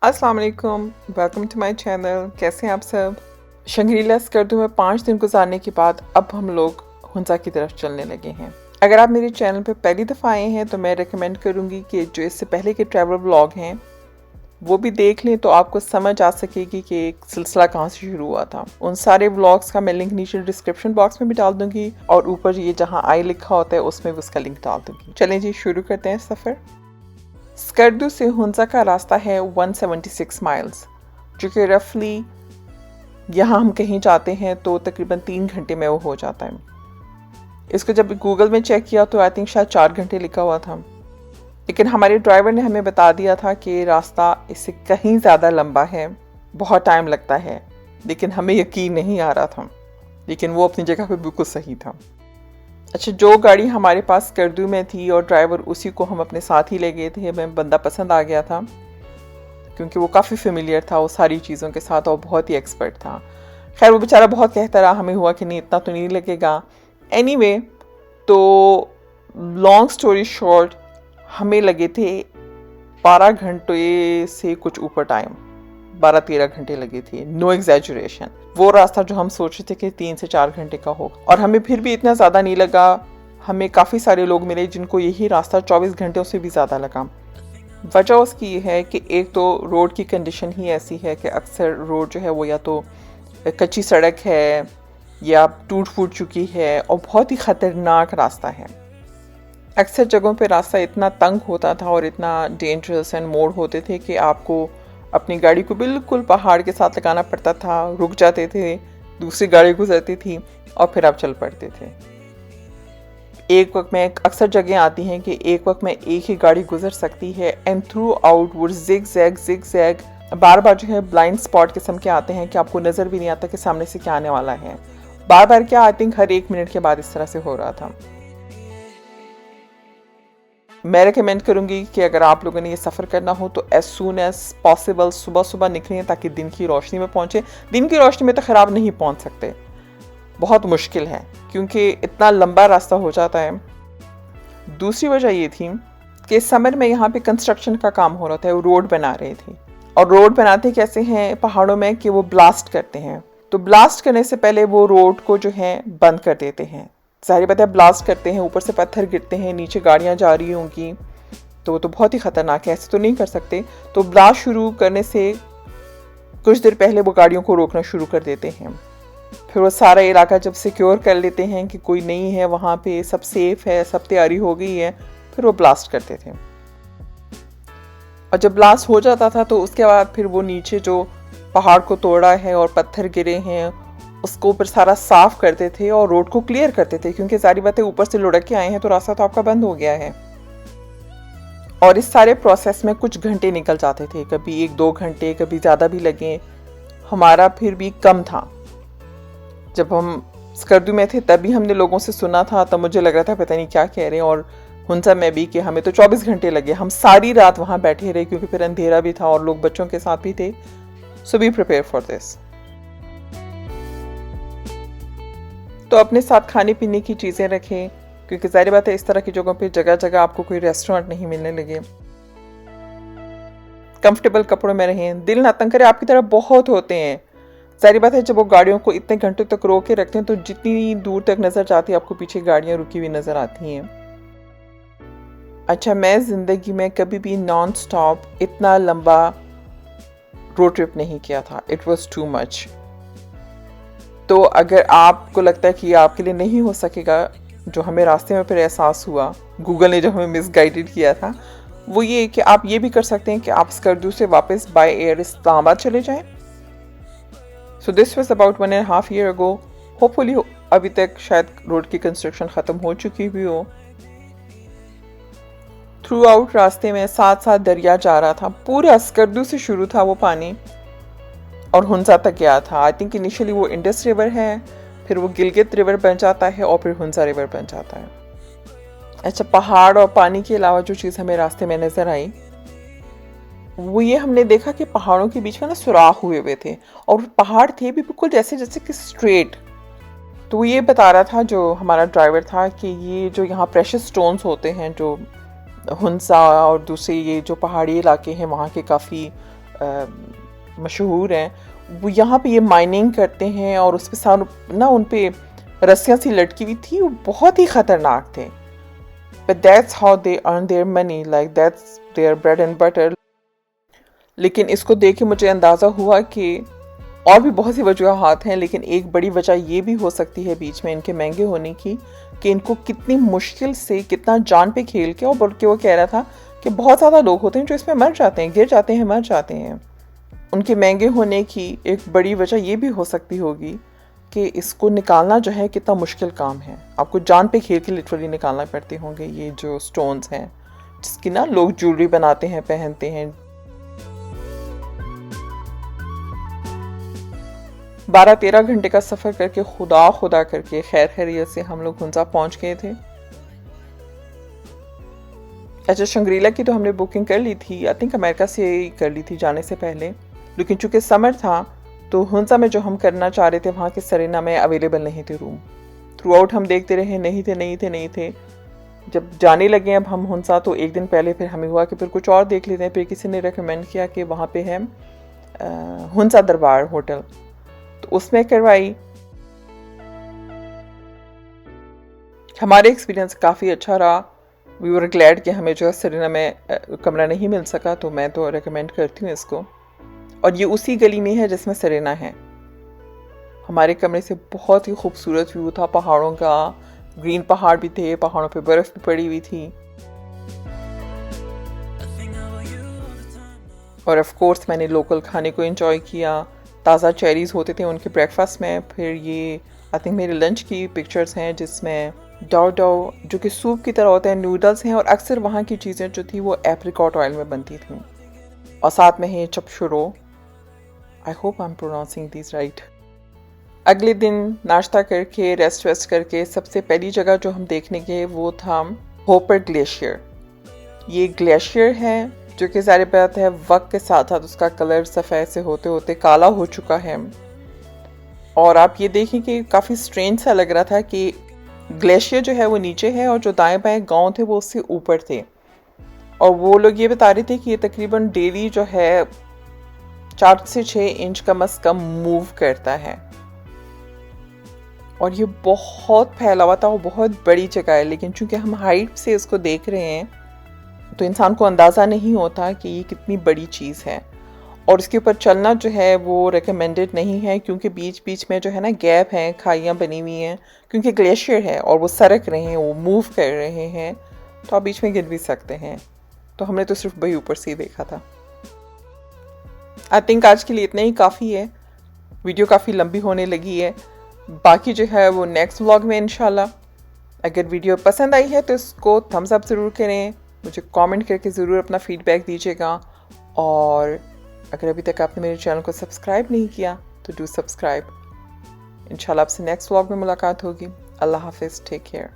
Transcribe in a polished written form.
अस्सलाम वालेकुम, welcome to my channel. कैसे हैं आप सब? शंग्रीला स्कर्दू में 5 दिन गुजारने के बाद अब हम लोग हुंजा की तरफ चलने लगे हैं। अगर आप मेरे चैनल पे पहली दफ़ा आए हैं तो मैं रेकमेंड करूँगी कि जो इससे पहले के ट्रैवल व्लॉग हैं वो भी देख लें, तो आपको समझ आ सकेगी कि एक सिलसिला कहाँ से शुरू हुआ था। उन सारे व्लॉग्स का मैं लिंक नीचे डिस्क्रिप्शन बॉक्स में भी डाल दूँगी और ऊपर ये जहाँ आई लिखा होता है उसमें भी उसका लिंक डाल दूँगी। चलें जी, शुरू करते हैं सफ़र। स्कर्दू से हुंजा का रास्ता है 176 माइल्स, जो कि रफली यहाँ हम कहीं जाते हैं तो तकरीबन 3 घंटे में वो हो जाता है। इसको जब गूगल में चेक किया तो आई थिंक शायद 4 घंटे लिखा हुआ था, लेकिन हमारे ड्राइवर ने हमें बता दिया था कि रास्ता इससे कहीं ज़्यादा लंबा है, बहुत टाइम लगता है, लेकिन हमें यकीन नहीं आ रहा था। लेकिन वो अपनी जगह पे बिल्कुल सही था। अच्छा, जो गाड़ी हमारे पास स्कर्दू में थी और ड्राइवर उसी को हम अपने साथ ही ले गए थे, हमें बंदा पसंद आ गया था क्योंकि वो काफ़ी फेमिलियर था वो सारी चीज़ों के साथ और बहुत ही एक्सपर्ट था। खैर वो बेचारा बहुत कहता रहा, हमें हुआ कि नहीं इतना तो नहीं लगेगा। एनीवे, तो लॉन्ग स्टोरी शॉर्ट, हमें लगे थे 12 घंटे से कुछ ऊपर टाइम, 12-13 घंटे लगे थे, नो एग्जैजुरेशन। वो रास्ता जो हम सोच रहे थे कि 3 से 4 घंटे का होगा, और हमें फिर भी इतना ज़्यादा नहीं लगा। हमें काफ़ी सारे लोग मिले जिनको यही रास्ता 24 घंटों से भी ज़्यादा लगा। वजह उसकी ये है कि एक तो रोड की कंडीशन ही ऐसी है कि अक्सर रोड जो है वो या तो कच्ची सड़क है या टूट फूट चुकी है और बहुत ही ख़तरनाक रास्ता है। अक्सर जगहों पे रास्ता इतना तंग होता था और इतना डेंजरस एंड मोड़ होते थे कि आपको अपनी गाड़ी को बिल्कुल पहाड़ के साथ लगाना पड़ता था, रुक जाते थे, दूसरी गाड़ी गुजरती थी और फिर आप चल पड़ते थे। एक वक्त में अक्सर जगह आती हैं कि एक वक्त में एक ही गाड़ी गुजर सकती है एंड थ्रू आउट वो जिग जैग बार बार जो है ब्लाइंड स्पॉट किस्म के आते हैं कि आपको नज़र भी नहीं आता कि सामने से क्या आने वाला है। बार बार क्या, आई थिंक हर 1 मिनट के बाद इस तरह से हो रहा था। मैं रिकमेंड करूंगी कि अगर आप लोगों ने ये सफ़र करना हो तो एज सून एज पॉसिबल सुबह सुबह निकलें ताकि दिन की रोशनी में पहुंचे। दिन की रोशनी में तो खैर आप नहीं पहुंच सकते, बहुत मुश्किल है क्योंकि इतना लंबा रास्ता हो जाता है। दूसरी वजह ये थी कि समर में यहाँ पे कंस्ट्रक्शन का काम हो रहा था, वो रोड बना रहे थे। और रोड बनाते कैसे हैं पहाड़ों में कि वो ब्लास्ट करते हैं, तो ब्लास्ट करने से पहले वो रोड को जो है बंद कर देते हैं। जाहिर बात है, ब्लास्ट करते हैं, ऊपर से पत्थर गिरते हैं, नीचे गाड़ियाँ जा रही होंगी, तो वो तो बहुत ही ख़तरनाक है, ऐसे तो नहीं कर सकते। तो ब्लास्ट शुरू करने से कुछ देर पहले वो गाड़ियों को रोकना शुरू कर देते हैं। फिर वो सारा इलाका जब सिक्योर कर लेते हैं कि कोई नहीं है वहाँ पे, सब सेफ है, सब तैयारी हो गई है, फिर वो ब्लास्ट करते थे। और जब ब्लास्ट हो जाता था तो उसके बाद फिर वो नीचे जो पहाड़ को तोड़ा है और पत्थर गिरे हैं उसको ऊपर सारा साफ करते थे और रोड को क्लियर करते थे, क्योंकि सारी बातें ऊपर से लुढ़क के आए हैं तो रास्ता तो आपका बंद हो गया है। और इस सारे प्रोसेस में कुछ घंटे निकल जाते थे, कभी 1-2 घंटे, कभी ज़्यादा भी लगे। हमारा फिर भी कम था। जब हम स्कर्दू में थे तभी हमने लोगों से सुना था, तब मुझे लग रहा था पता नहीं क्या कह रहे हैं, और हुंजा में भी कि हमें तो 24 घंटे लगे। हम सारी रात वहाँ बैठे रहे क्योंकि फिर अंधेरा भी था और लोग बच्चों के साथ भी थे। सो बी प्रिपेयर फॉर दिस। तो अपने साथ खाने पीने की चीज़ें रखें क्योंकि जाहिर बात है इस तरह की जगहों पे जगह जगह आपको कोई रेस्टोरेंट नहीं मिलने लगे। कंफर्टेबल कपड़ों में रहें, दिल ना तंग करे, आपकी तरह बहुत होते हैं। जाहिर बात है जब वो गाड़ियों को इतने घंटों तक रोक के रखते हैं तो जितनी दूर तक नज़र जाती है आपको पीछे गाड़ियाँ रुकी हुई नज़र आती हैं। अच्छा, मैं ज़िंदगी में कभी भी नॉन स्टॉप इतना लंबा रोड ट्रिप नहीं किया था, इट वॉज टू मच। तो अगर आपको लगता है कि आपके लिए नहीं हो सकेगा, जो हमें रास्ते में फिर एहसास हुआ, गूगल ने जो हमें मिसगाइडेड किया था, वो ये कि आप ये भी कर सकते हैं कि आप स्कर्दू से वापस बाय एयर इस्लामाबाद चले जाएं। So this was about 1.5 year ago। Hopefully अभी तक शायद रोड की कंस्ट्रक्शन ख़त्म हो चुकी भी हो। थ्रू आउट रास्ते में साथ साथ दरिया जा रहा था, पूरा स्कर्दू से शुरू था वो पानी और हुंजा तक गया था। आई थिंक इनिशियली वो इंडस रिवर है, फिर वो गिलगित रिवर बन जाता है और फिर हुंजा रिवर बन जाता है। अच्छा, पहाड़ और पानी के अलावा जो चीज़ हमें रास्ते में नज़र आई वो ये हमने देखा कि पहाड़ों के बीच में ना सुराख हुए हुए थे और पहाड़ थे भी बिल्कुल जैसे जैसे कि स्ट्रेट। तो वो ये बता रहा था जो हमारा ड्राइवर था कि ये जो यहाँ प्रेशस स्टोन्स होते हैं, जो हुंसा और दूसरे ये जो पहाड़ी इलाके हैं वहाँ के काफ़ी मशहूर हैं, वो यहाँ पे ये माइनिंग करते हैं और उस पे सार ना उन पे रस्सियाँ सी लटकी हुई थी, वो बहुत ही ख़तरनाक थे। But that's how they earn their money, like that's their bread and butter. लेकिन इसको देख के मुझे अंदाज़ा हुआ कि और भी बहुत सी वजूहत हैं, लेकिन एक बड़ी वजह ये भी हो सकती है बीच में इनके महंगे होने की कि इनको कितनी मुश्किल से, कितना जान पे खेल के, और बल्कि वो कह रहा था कि बहुत ज़्यादा लोग होते हैं जो इसमें मर जाते हैं, गिर जाते हैं, मर जाते हैं। उनके महंगे होने की एक बड़ी वजह ये भी हो सकती होगी कि इसको निकालना जो है कितना मुश्किल काम है। आपको जान पे खेल के लिटरली निकालना पड़ते होंगे ये जो स्टोन्स हैं, जिसकी ना लोग ज्वेलरी बनाते हैं, पहनते हैं। 12-13 घंटे का सफ़र करके खुदा करके खैर खैरियत से हम लोग हुंजा पहुंच गए थे। अच्छा, शंग्रीला की तो हमने बुकिंग कर ली थी, आई थिंक अमेरिका से कर ली थी जाने से पहले, लेकिन चूंकि समर था तो हुंजा में जो हम करना चाह रहे थे वहाँ के सरेना में अवेलेबल नहीं थे रूम। थ्रू आउट हम देखते रहे, नहीं थे। जब जाने लगे अब हम हुंजा, तो एक दिन पहले फिर हमें हुआ कि फिर कुछ और देख लेते हैं। फिर किसी ने रिकमेंड किया कि वहाँ पे है हुंजा दरबार होटल, तो उसमें करवाई। हमारे एक्सपीरियंस काफ़ी अच्छा रहा। वी वर ग्लैड कि हमें जो है सरीना में कमरा नहीं मिल सका, तो मैं तो रेकमेंड करती हूँ इसको। और ये उसी गली में है जिसमें सरीना है। हमारे कमरे से बहुत ही खूबसूरत व्यू था पहाड़ों का, ग्रीन पहाड़ भी थे, पहाड़ों पे बर्फ़ भी पड़ी हुई थी। और ऑफ कोर्स मैंने लोकल खाने को एंजॉय किया। ताज़ा चेरीज़ होते थे उनके ब्रेकफास्ट में। फिर ये आई थिंक मेरे लंच की पिक्चर्स हैं जिसमें डाउ डाउ जो कि सूप की तरह होते हैं, नूडल्स हैं, और अक्सर वहाँ की चीज़ें जो थी वो एप्रिकॉट ऑयल में बनती थी। और साथ में है chapshuro, I hope I am pronouncing this right. अगले दिन नाश्ता करके रेस्ट वेस्ट करके सबसे पहली जगह जो हम देखने गए वो था होपर ग्लेशियर। ये ग्लेशियर है जो कि ज़ाहिर बात है वक्त के साथ साथ उसका कलर सफ़ेद से होते होते काला हो चुका है। और आप ये देखें कि काफ़ी स्ट्रेंज सा लग रहा था कि ग्लेशियर जो है वो नीचे है और जो दाएं बाएं गांव थे वो उससे ऊपर थे। और वो लोग ये बता रहे थे कि ये तकरीबन डेली जो है 4 से 6 इंच कम से कम मूव करता है। और ये बहुत फैला हुआ था और बहुत बड़ी जगह है, लेकिन चूंकि हम हाइट से इसको देख रहे हैं तो इंसान को अंदाज़ा नहीं होता कि ये कितनी बड़ी चीज़ है। और इसके ऊपर चलना जो है वो रिकमेंडेड नहीं है, क्योंकि बीच बीच में जो है ना गैप हैं, खाइयाँ बनी हुई हैं, क्योंकि ग्लेशियर है और वो सरक रहे हैं, वो मूव कर रहे हैं, तो आप बीच में गिर भी सकते हैं। तो हमने तो सिर्फ वही ऊपर से ही देखा था। आई थिंक आज के लिए इतना ही काफ़ी है। वीडियो काफ़ी लंबी होने लगी है, बाकी जो है वो नेक्स्ट व्लॉग में इंशाल्लाह। अगर वीडियो पसंद आई है तो इसको थम्स अप ज़रूर करें, मुझे कमेंट करके ज़रूर अपना फीडबैक दीजिएगा। और अगर अभी तक आपने मेरे चैनल को सब्सक्राइब नहीं किया तो डू सब्सक्राइब। इंशाल्लाह आपसे नेक्स्ट व्लॉग में मुलाकात होगी। अल्लाह हाफिज़, टेक केयर।